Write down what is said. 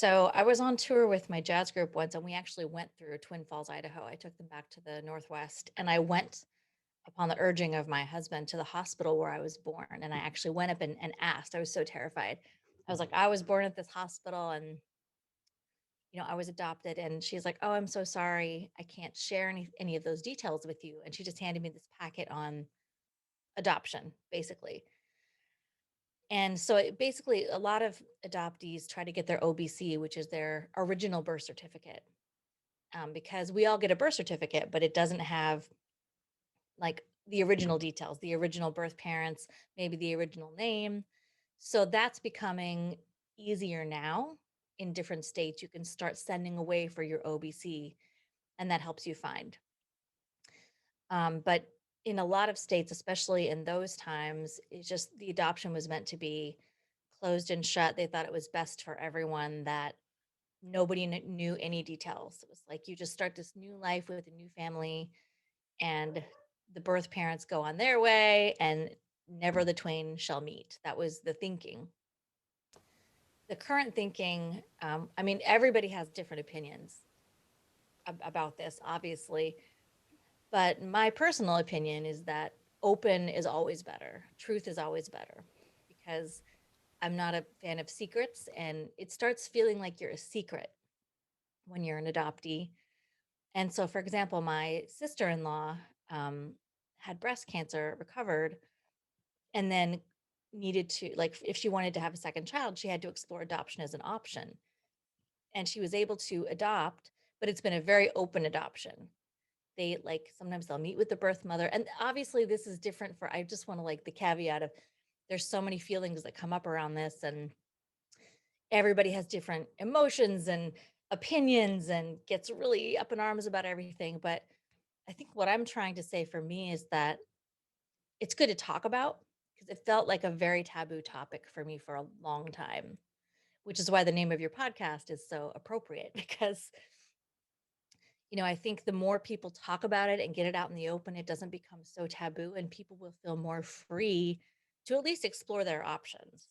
So I was on tour with my jazz group once, and we actually went through Twin Falls, Idaho. I took them back to the Northwest, and I went upon the urging of my husband to the hospital where I was born. And I actually went up and asked. I was so terrified. I was like, I was born at this hospital, and I was adopted. And she's like, "Oh, I'm so sorry. I can't share any of those details with you." And she just handed me this packet on adoption, basically. And so basically, a lot of adoptees try to get their OBC, which is their original birth certificate, because we all get a birth certificate, but it doesn't have like the original details, the original birth parents, maybe the original name. So that's becoming easier now in different states. You can start sending away for your OBC, and that helps you find. But in a lot of states, especially in those times, it's just the adoption was meant to be closed and shut. They thought it was best for everyone that nobody knew any details. It was like you just start this new life with a new family, and the birth parents go on their way, and never the twain shall meet. That was the thinking. The current thinking, I mean, everybody has different opinions about this, obviously, but my personal opinion is that open is always better. Truth is always better because I'm not a fan of secrets, and it starts feeling like you're a secret when you're an adoptee. And so, for example, my sister-in-law had breast cancer, recovered, and then needed to, like, if she wanted to have a second child, she had to explore adoption as an option. And she was able to adopt, but it's been a very open adoption. They like sometimes they'll meet with the birth mother. And obviously, this is different for, I just want to like the caveat of there's so many feelings that come up around this, and everybody has different emotions and opinions and gets really up in arms about everything. But I think what I'm trying to say for me is that it's good to talk about because it felt like a very taboo topic for me for a long time, which is why the name of your podcast is so appropriate because, I think the more people talk about it and get it out in the open, it doesn't become so taboo and people will feel more free to at least explore their options.